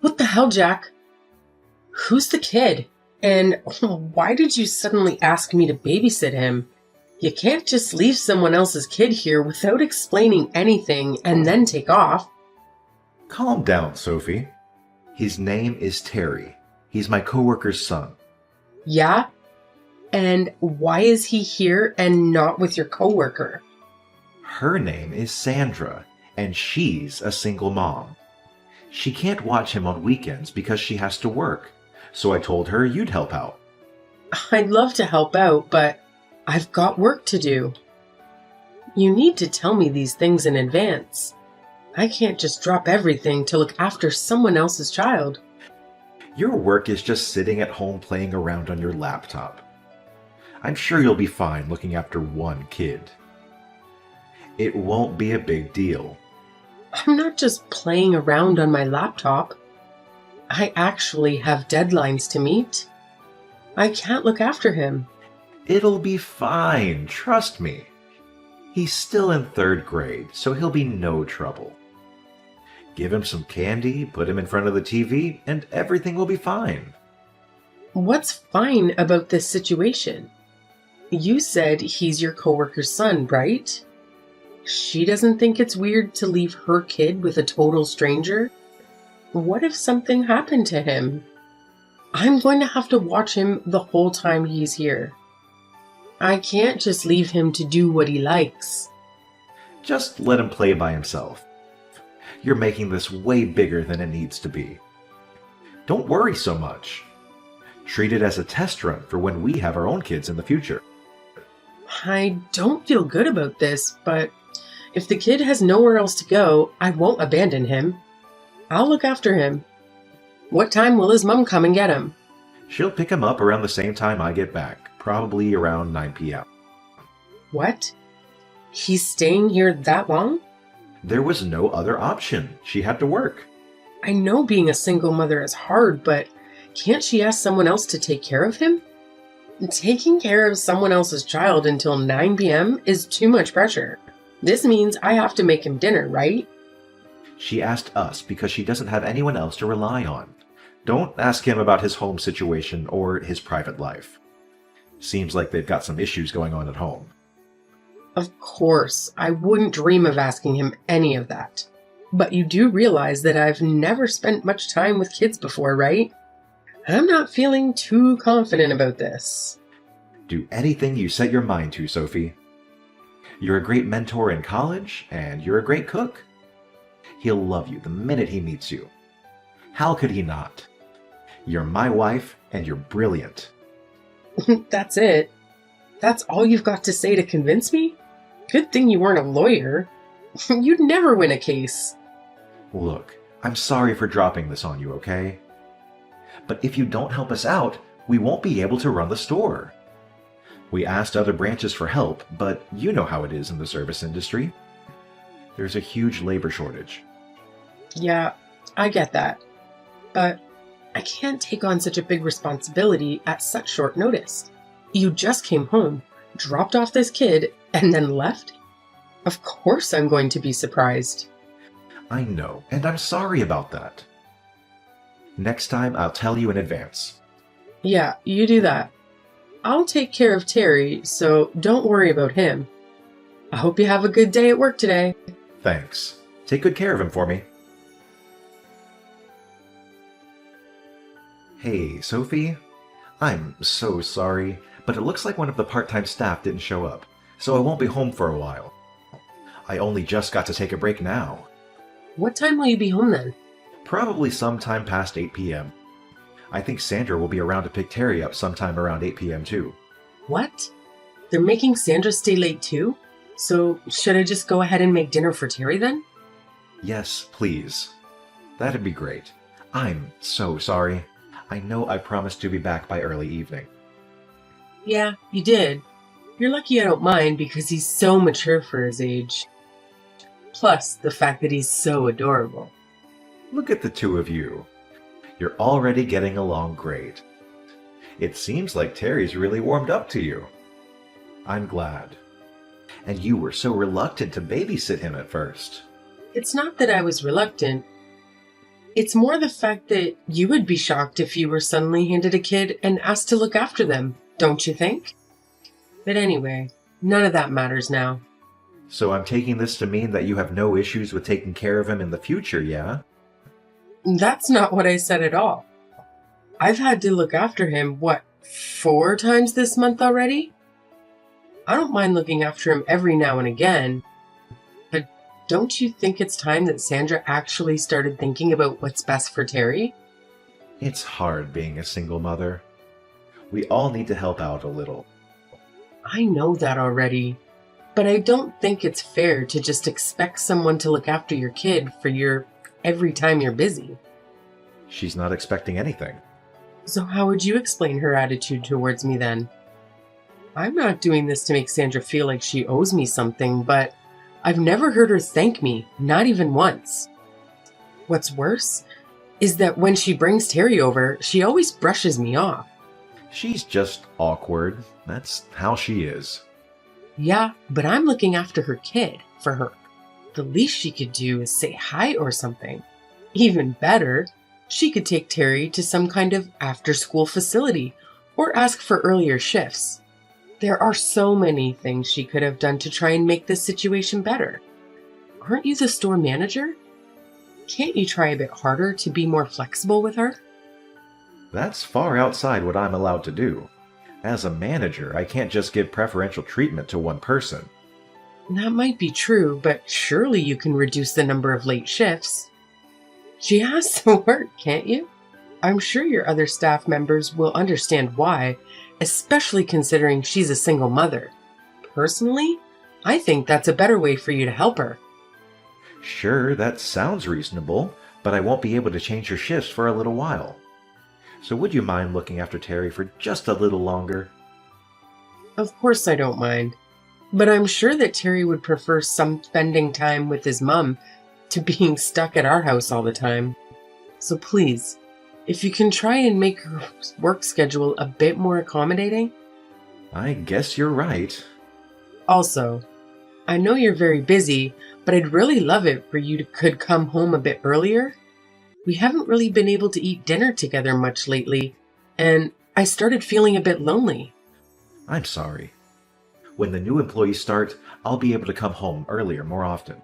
What the hell, Jack? Who's the kid? And why did you suddenly ask me to babysit him? You can't just leave someone else's kid here without explaining anything and then take off. Calm down, Sophie. His name is Terry. He's my coworker's son. Yeah? And why is he here and not with your coworker? Her name is Sandra, and she's a single mom. She can't watch him on weekends because she has to work, so I told her you'd help out. I'd love to help out, but I've got work to do. You need to tell me these things in advance. I can't just drop everything to look after someone else's child. Your work is just sitting at home playing around on your laptop. I'm sure you'll be fine looking after one kid. It won't be a big deal. I'm not just playing around on my laptop. I actually have deadlines to meet. I can't look after him. It'll be fine, trust me. He's still in 3rd grade, so he'll be no trouble. Give him some candy, put him in front of the TV, and everything will be fine. What's fine about this situation? You said he's your coworker's son, right? She doesn't think it's weird to leave her kid with a total stranger? What if something happened to him? I'm going to have to watch him the whole time he's here. I can't just leave him to do what he likes. Just let him play by himself. You're making this way bigger than it needs to be. Don't worry so much. Treat it as a test run for when we have our own kids in the future. I don't feel good about this, but if the kid has nowhere else to go, I won't abandon him. I'll look after him. What time will his mom come and get him? She'll pick him up around the same time I get back, probably around 9 p.m. What? He's staying here that long? There was no other option. She had to work. I know being a single mother is hard, but can't she ask someone else to take care of him? Taking care of someone else's child until 9 p.m. is too much pressure. This means I have to make him dinner, right? She asked us because she doesn't have anyone else to rely on. Don't ask him about his home situation or his private life. Seems like they've got some issues going on at home. Of course, I wouldn't dream of asking him any of that. But you do realize that I've never spent much time with kids before, right? I'm not feeling too confident about this. Do anything you set your mind to, Sophie. You're a great mentor in college, and you're a great cook. He'll love you the minute he meets you. How could he not? You're my wife, and you're brilliant. That's it? That's all you've got to say to convince me? Good thing you weren't a lawyer. You'd never win a case. Look, I'm sorry for dropping this on you, okay? But if you don't help us out, we won't be able to run the store. We asked other branches for help, but you know how it is in the service industry. There's a huge labor shortage. Yeah, I get that. But I can't take on such a big responsibility at such short notice. You just came home, dropped off this kid, and then left? Of course I'm going to be surprised. I know, and I'm sorry about that. Next time, I'll tell you in advance. Yeah, you do that. I'll take care of Terry, so don't worry about him. I hope you have a good day at work today. Thanks. Take good care of him for me. Hey, Sophie. I'm so sorry, but it looks like one of the part-time staff didn't show up, so I won't be home for a while. I only just got to take a break now. What time will you be home then? Probably sometime past 8 p.m. I think Sandra will be around to pick Terry up sometime around 8 p.m. too. What? They're making Sandra stay late too? So should I just go ahead and make dinner for Terry then? Yes, please. That'd be great. I'm so sorry. I know I promised to be back by early evening. Yeah, you did. You're lucky I don't mind because he's so mature for his age. Plus, the fact that he's so adorable. Look at the two of you. You're already getting along great. It seems like Terry's really warmed up to you. I'm glad. And you were so reluctant to babysit him at first. It's not that I was reluctant. It's more the fact that you would be shocked if you were suddenly handed a kid and asked to look after them, don't you think? But anyway, none of that matters now. So I'm taking this to mean that you have no issues with taking care of him in the future, yeah? That's not what I said at all. I've had to look after him, 4 times this month already? I don't mind looking after him every now and again, but don't you think it's time that Sandra actually started thinking about what's best for Terry? It's hard being a single mother. We all need to help out a little. I know that already, but I don't think it's fair to just expect someone to look after your kid for every time you're busy. She's not expecting anything. So how would you explain her attitude towards me then? I'm not doing this to make Sandra feel like she owes me something, but I've never heard her thank me, not even once. What's worse is that when she brings Terry over, she always brushes me off. She's just awkward. That's how she is. Yeah, but I'm looking after her kid for her. The least she could do is say hi or something. Even better, she could take Terry to some kind of after-school facility or ask for earlier shifts. There are so many things she could have done to try and make this situation better. Aren't you the store manager? Can't you try a bit harder to be more flexible with her? That's far outside what I'm allowed to do. As a manager, I can't just give preferential treatment to one person. That might be true, but surely you can reduce the number of late shifts. She has to work, can't you? I'm sure your other staff members will understand why, especially considering she's a single mother. Personally, I think that's a better way for you to help her. Sure, that sounds reasonable, but I won't be able to change her shifts for a little while. So would you mind looking after Terry for just a little longer? Of course I don't mind. But I'm sure that Terry would prefer some spending time with his mom to being stuck at our house all the time. So please, if you can try and make her work schedule a bit more accommodating. I guess you're right. Also, I know you're very busy, but I'd really love it for you could come home a bit earlier. We haven't really been able to eat dinner together much lately, and I started feeling a bit lonely. I'm sorry. When the new employees start, I'll be able to come home earlier more often.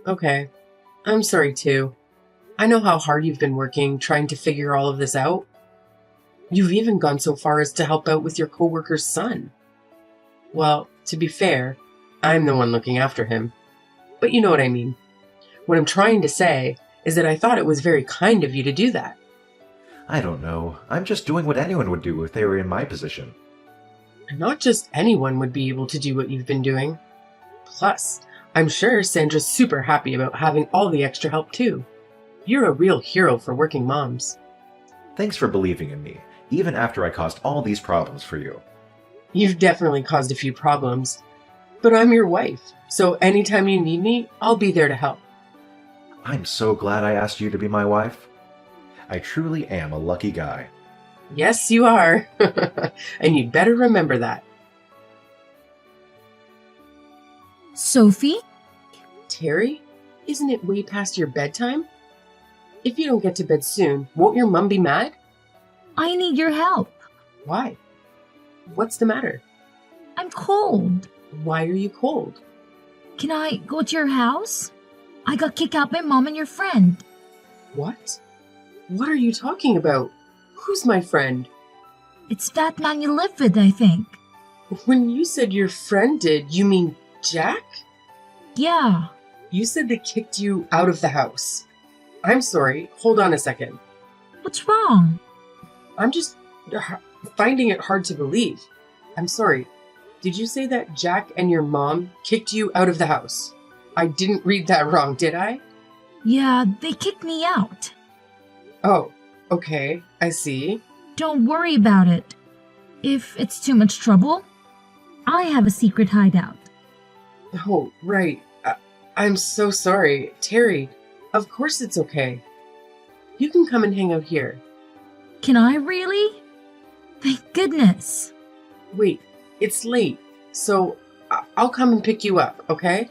Okay, I'm sorry too. I know how hard you've been working trying to figure all of this out. You've even gone so far as to help out with your coworker's son. Well, to be fair, I'm the one looking after him. But you know what I mean. What I'm trying to say is that I thought it was very kind of you to do that. I don't know. I'm just doing what anyone would do if they were in my position. And not just anyone would be able to do what you've been doing. Plus, I'm sure Sandra's super happy about having all the extra help too. You're a real hero for working moms. Thanks for believing in me, even after I caused all these problems for you. You've definitely caused a few problems. But I'm your wife, so anytime you need me, I'll be there to help. I'm so glad I asked you to be my wife. I truly am a lucky guy. Yes, you are. And you'd better remember that. Sophie? Terry, isn't it way past your bedtime? If you don't get to bed soon, won't your mum be mad? I need your help. Why? What's the matter? I'm cold. Why are you cold? Can I go to your house? I got kicked out by Mom and your friend. What? What are you talking about? Who's my friend? It's that man you live with, I think. When you said your friend did, you mean Jack? Yeah. You said they kicked you out of the house. I'm sorry, hold on a second. What's wrong? I'm just finding it hard to believe. I'm sorry. Did you say that Jack and your mom kicked you out of the house? I didn't read that wrong, did I? Yeah, they kicked me out. Oh, okay, I see. Don't worry about it. If it's too much trouble, I have a secret hideout. Oh, right. I'm so sorry. Terry, of course it's okay. You can come and hang out here. Can I really? Thank goodness. Wait, it's late, so I'll come and pick you up, okay?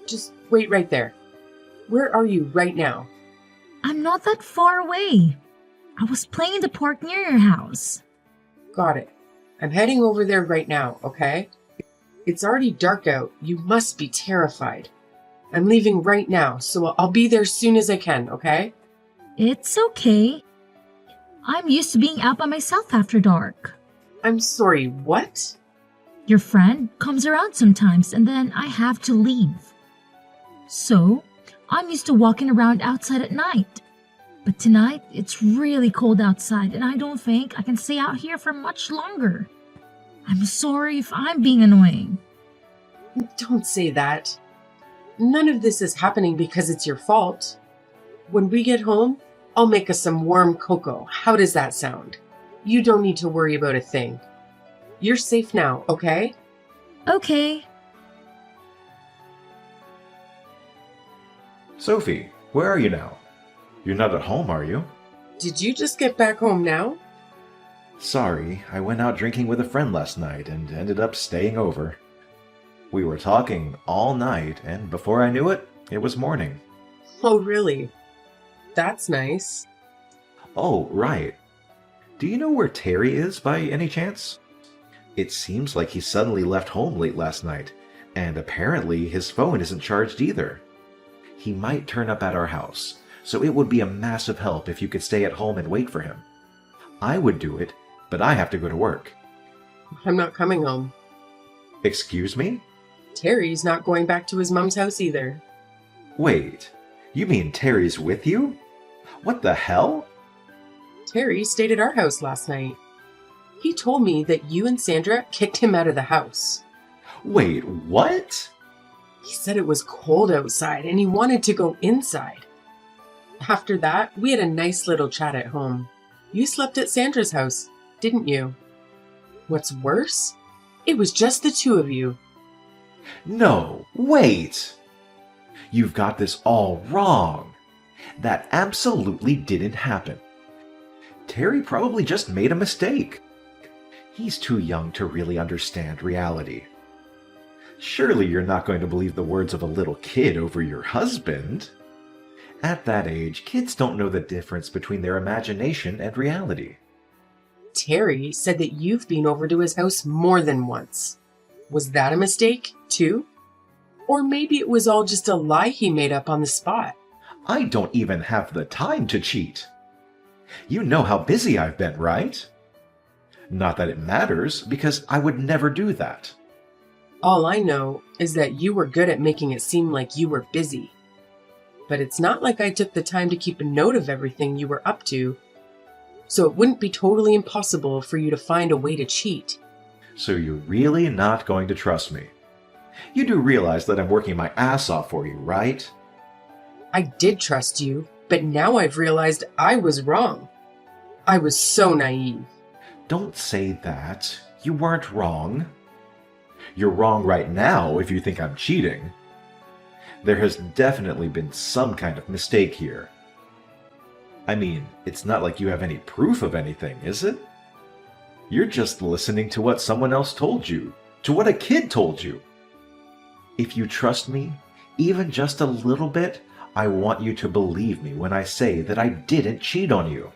Just wait right there. Where are you right now? I'm not that far away. I was playing in the park near your house. Got it. I'm heading over there right now, okay? It's already dark out. You must be terrified. I'm leaving right now, so I'll be there as soon as I can, okay? It's okay. I'm used to being out by myself after dark. I'm sorry, what? Your friend comes around sometimes and then I have to leave. So, I'm used to walking around outside at night. But tonight, it's really cold outside and I don't think I can stay out here for much longer. I'm sorry if I'm being annoying. Don't say that. None of this is happening because it's your fault. When we get home, I'll make us some warm cocoa. How does that sound? You don't need to worry about a thing. You're safe now, okay? Okay. Sophie, where are you now? You're not at home, are you? Did you just get back home now? Sorry, I went out drinking with a friend last night and ended up staying over. We were talking all night, and before I knew it, it was morning. Oh, really? That's nice. Oh, right. Do you know where Terry is by any chance? It seems like he suddenly left home late last night, and apparently his phone isn't charged either. He might turn up at our house, so it would be a massive help if you could stay at home and wait for him. I would do it, but I have to go to work. I'm not coming home. Excuse me? Terry's not going back to his mom's house either. Wait, you mean Terry's with you? What the hell? Terry stayed at our house last night. He told me that you and Sandra kicked him out of the house. Wait, what? He said it was cold outside and he wanted to go inside. After that, we had a nice little chat at home. You slept at Sandra's house, didn't you? What's worse? It was just the two of you. No, wait! You've got this all wrong. That absolutely didn't happen. Terry probably just made a mistake. He's too young to really understand reality. Surely you're not going to believe the words of a little kid over your husband. At that age, kids don't know the difference between their imagination and reality. Terry said that you've been over to his house more than once. Was that a mistake, too? Or maybe it was all just a lie he made up on the spot. I don't even have the time to cheat. You know how busy I've been, right? Not that it matters, because I would never do that. All I know is that you were good at making it seem like you were busy. But it's not like I took the time to keep a note of everything you were up to, so it wouldn't be totally impossible for you to find a way to cheat. So you're really not going to trust me? You do realize that I'm working my ass off for you, right? I did trust you, but now I've realized I was wrong. I was so naive. Don't say that. You weren't wrong. You're wrong right now if you think I'm cheating. There has definitely been some kind of mistake here. I mean, it's not like you have any proof of anything, is it? You're just listening to what someone else told you, to what a kid told you. If you trust me, even just a little bit, I want you to believe me when I say that I didn't cheat on you.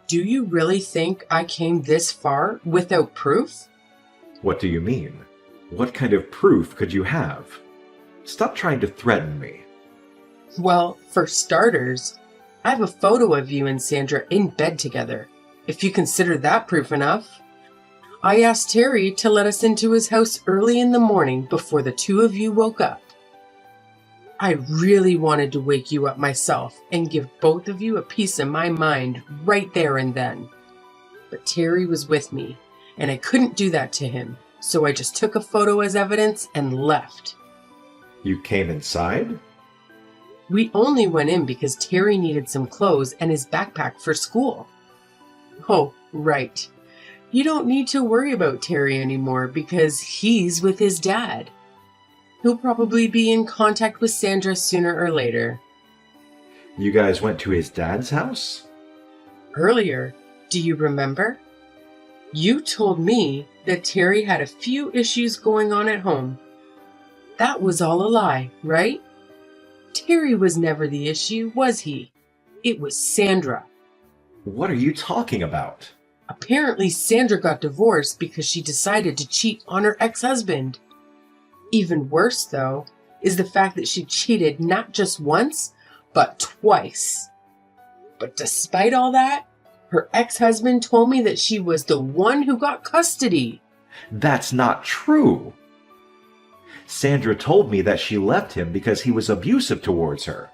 Do you really think I came this far without proof? What do you mean? What kind of proof could you have? Stop trying to threaten me. Well, for starters, I have a photo of you and Sandra in bed together, if you consider that proof enough. I asked Terry to let us into his house early in the morning before the two of you woke up. I really wanted to wake you up myself and give both of you a piece of my mind right there and then. But Terry was with me, and I couldn't do that to him, so I just took a photo as evidence and left. You came inside? We only went in because Terry needed some clothes and his backpack for school. Oh, right. You don't need to worry about Terry anymore because he's with his dad. He'll probably be in contact with Sandra sooner or later. You guys went to his dad's house? Earlier, do you remember? You told me that Terry had a few issues going on at home. That was all a lie, right? Terry was never the issue, was he? It was Sandra. What are you talking about? Apparently, Sandra got divorced because she decided to cheat on her ex-husband. Even worse, though, is the fact that she cheated not just once, but twice. But despite all that, her ex-husband told me that she was the one who got custody. That's not true. Sandra told me that she left him because he was abusive towards her.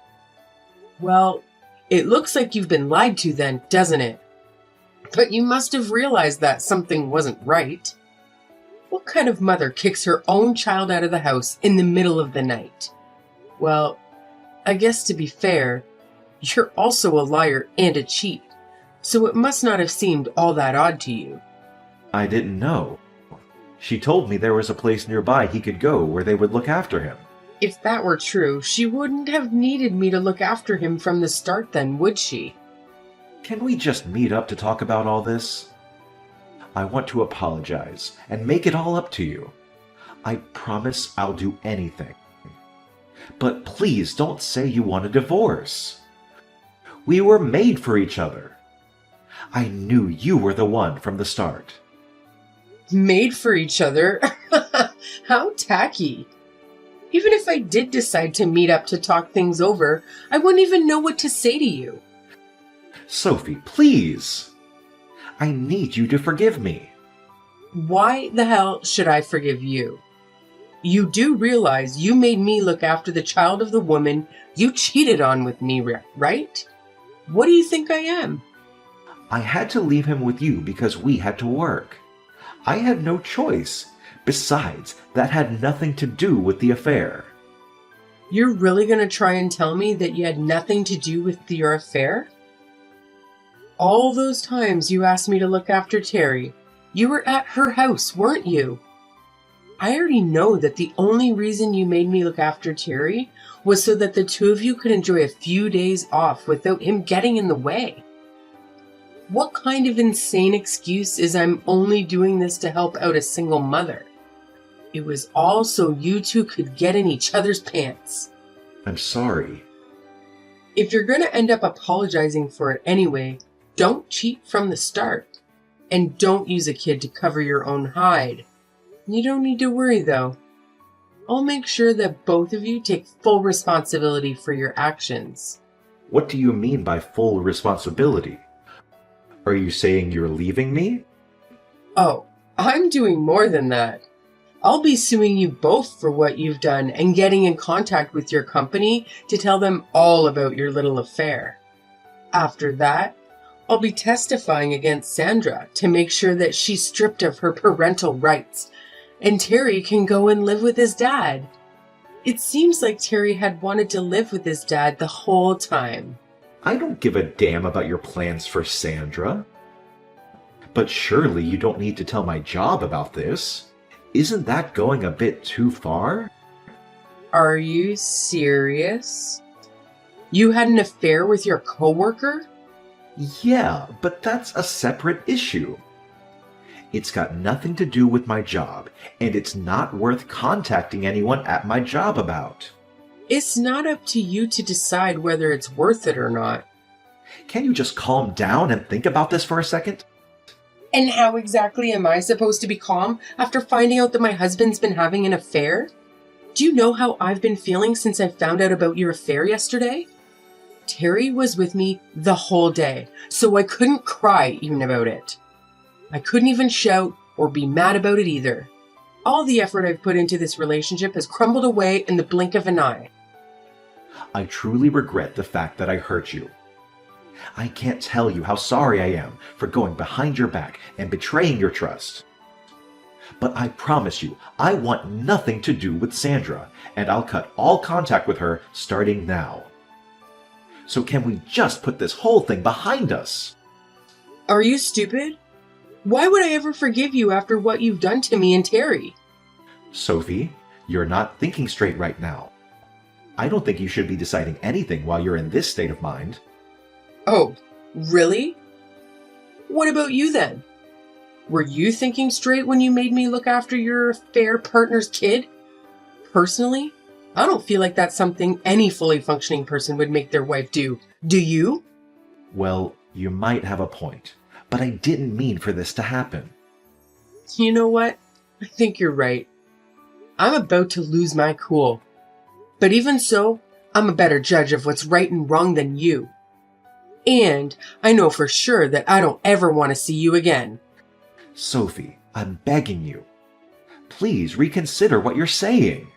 Well, it looks like you've been lied to then, doesn't it? But you must have realized that something wasn't right. What kind of mother kicks her own child out of the house in the middle of the night? Well, I guess to be fair, you're also a liar and a cheat, so it must not have seemed all that odd to you. I didn't know. She told me there was a place nearby he could go where they would look after him. If that were true, she wouldn't have needed me to look after him from the start then, would she? Can we just meet up to talk about all this? I want to apologize and make it all up to you. I promise I'll do anything. But please don't say you want a divorce. We were made for each other. I knew you were the one from the start. Made for each other? How tacky. Even if I did decide to meet up to talk things over, I wouldn't even know what to say to you. Sophie, please. I need you to forgive me. Why the hell should I forgive you? You do realize you made me look after the child of the woman you cheated on with me, right? What do you think I am? I had to leave him with you because we had to work. I had no choice. Besides, that had nothing to do with the affair. You're really going to try and tell me that you had nothing to do with your affair? All those times you asked me to look after Terry, you were at her house, weren't you? I already know that the only reason you made me look after Terry was so that the two of you could enjoy a few days off without him getting in the way. What kind of insane excuse is I'm only doing this to help out a single mother? It was all so you two could get in each other's pants. I'm sorry. If you're going to end up apologizing for it anyway, don't cheat from the start. And don't use a kid to cover your own hide. You don't need to worry, though. I'll make sure that both of you take full responsibility for your actions. What do you mean by full responsibility? Are you saying you're leaving me? Oh, I'm doing more than that. I'll be suing you both for what you've done and getting in contact with your company to tell them all about your little affair. After that, I'll be testifying against Sandra to make sure that she's stripped of her parental rights and Terry can go and live with his dad. It seems like Terry had wanted to live with his dad the whole time. I don't give a damn about your plans for Sandra. But surely you don't need to tell my job about this. Isn't that going a bit too far? Are you serious? You had an affair with your coworker? Yeah, but that's a separate issue. It's got nothing to do with my job, and it's not worth contacting anyone at my job about. It's not up to you to decide whether it's worth it or not. Can you just calm down and think about this for a second? And how exactly am I supposed to be calm after finding out that my husband's been having an affair? Do you know how I've been feeling since I found out about your affair yesterday? Terry was with me the whole day, so I couldn't cry even about it. I couldn't even shout or be mad about it either. All the effort I've put into this relationship has crumbled away in the blink of an eye. I truly regret the fact that I hurt you. I can't tell you how sorry I am for going behind your back and betraying your trust. But I promise you, I want nothing to do with Sandra, and I'll cut all contact with her starting now. So can we just put this whole thing behind us? Are you stupid? Why would I ever forgive you after what you've done to me and Terry? Sophie, you're not thinking straight right now. I don't think you should be deciding anything while you're in this state of mind. Oh, really? What about you then? Were you thinking straight when you made me look after your affair partner's kid? Personally, I don't feel like that's something any fully functioning person would make their wife do. Do you? Well, you might have a point, but I didn't mean for this to happen. You know what? I think you're right. I'm about to lose my cool. But even so, I'm a better judge of what's right and wrong than you. And I know for sure that I don't ever want to see you again. Sophie, I'm begging you. Please reconsider what you're saying.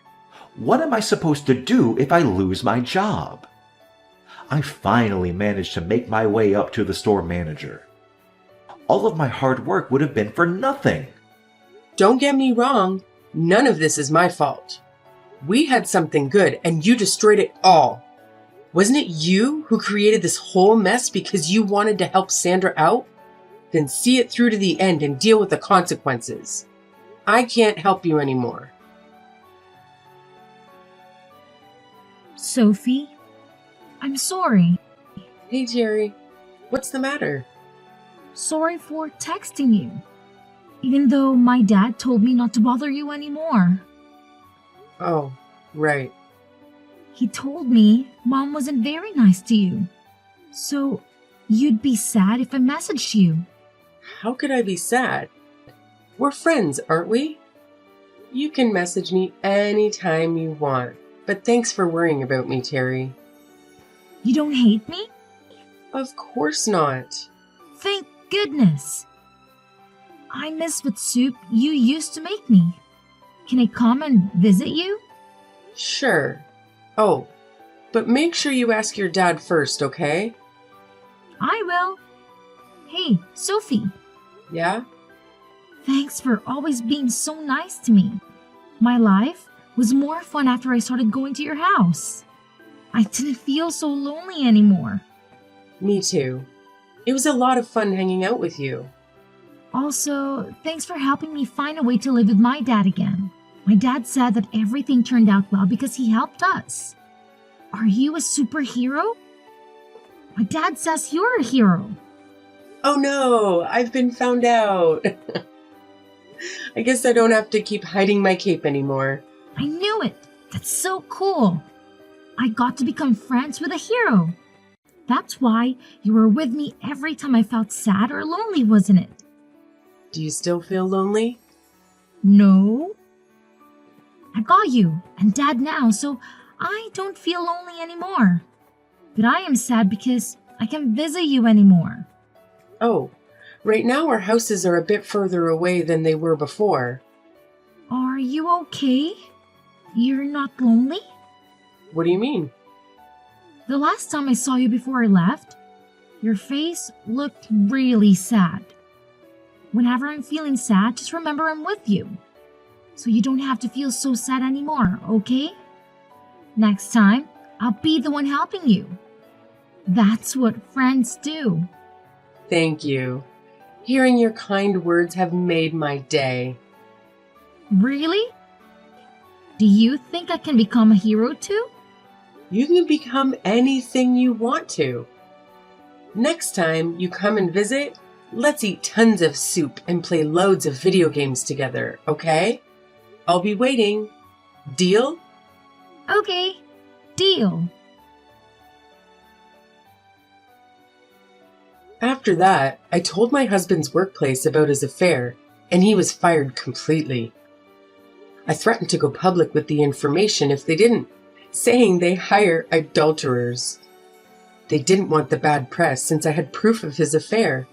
What am I supposed to do if I lose my job? I finally managed to make my way up to the store manager. All of my hard work would have been for nothing. Don't get me wrong, none of this is my fault. We had something good and you destroyed it all. Wasn't it you who created this whole mess because you wanted to help Sandra out? Then see it through to the end and deal with the consequences. I can't help you anymore. Sophie, I'm sorry. Hey, Jerry. What's the matter? Sorry for texting you. Even though my dad told me not to bother you anymore. Oh, right. He told me Mom wasn't very nice to you. So you'd be sad if I messaged you. How could I be sad? We're friends, aren't we? You can message me anytime you want. But thanks for worrying about me, Terry. You don't hate me? Of course not. Thank goodness. I miss the soup you used to make me. Can I come and visit you? Sure. Oh, but make sure you ask your dad first, okay? I will. Hey, Sophie. Yeah? Thanks for always being so nice to me. My life was more fun after I started going to your house. I didn't feel so lonely anymore. Me too. It was a lot of fun hanging out with you. Also, thanks for helping me find a way to live with my dad again. My dad said that everything turned out well because he helped us. Are you a superhero? My dad says you're a hero. Oh no, I've been found out. I guess I don't have to keep hiding my cape anymore. I knew it. That's so cool. I got to become friends with a hero. That's why you were with me every time I felt sad or lonely, wasn't it? Do you still feel lonely? No. I got you and Dad now, so I don't feel lonely anymore. But I am sad because I can't visit you anymore. Oh, right now our houses are a bit further away than they were before. Are you okay? You're not lonely? What do you mean? The last time I saw you before I left, your face looked really sad. Whenever I'm feeling sad, just remember I'm with you. So you don't have to feel so sad anymore, okay? Next time, I'll be the one helping you. That's what friends do. Thank you. Hearing your kind words have made my day. Really? Do you think I can become a hero too? You can become anything you want to. Next time you come and visit, let's eat tons of soup and play loads of video games together, okay? I'll be waiting. Deal? Okay, deal. After that, I told my husband's workplace about his affair, and he was fired completely. I threatened to go public with the information if they didn't, saying they hire adulterers. They didn't want the bad press since I had proof of his affair.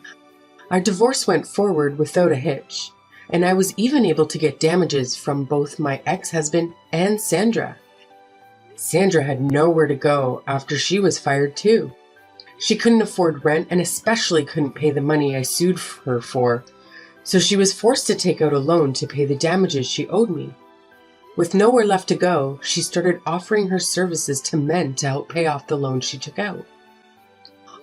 Our divorce went forward without a hitch, and I was even able to get damages from both my ex-husband and Sandra. Sandra had nowhere to go after she was fired too. She couldn't afford rent and especially couldn't pay the money I sued her for, so she was forced to take out a loan to pay the damages she owed me. With nowhere left to go, she started offering her services to men to help pay off the loan she took out.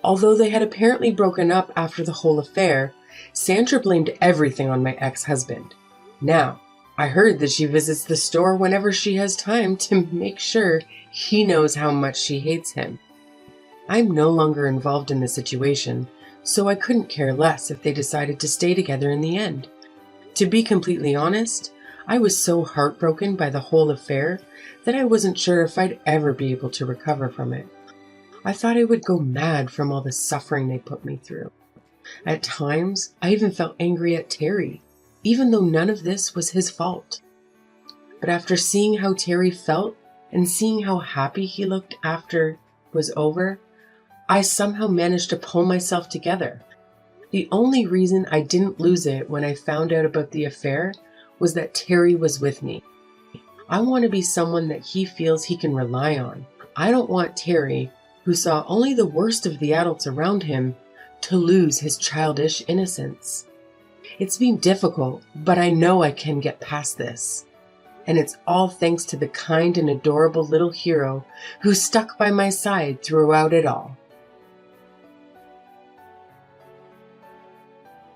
Although they had apparently broken up after the whole affair, Sandra blamed everything on my ex-husband. Now, I heard that she visits the store whenever she has time to make sure he knows how much she hates him. I'm no longer involved in the situation, so I couldn't care less if they decided to stay together in the end. To be completely honest, I was so heartbroken by the whole affair that I wasn't sure if I'd ever be able to recover from it. I thought I would go mad from all the suffering they put me through. At times, I even felt angry at Terry, even though none of this was his fault. But after seeing how Terry felt and seeing how happy he looked after it was over, I somehow managed to pull myself together. The only reason I didn't lose it when I found out about the affair was that Terry was with me. I want to be someone that he feels he can rely on. I don't want Terry, who saw only the worst of the adults around him, to lose his childish innocence. It's been difficult, but I know I can get past this. And it's all thanks to the kind and adorable little hero who stuck by my side throughout it all.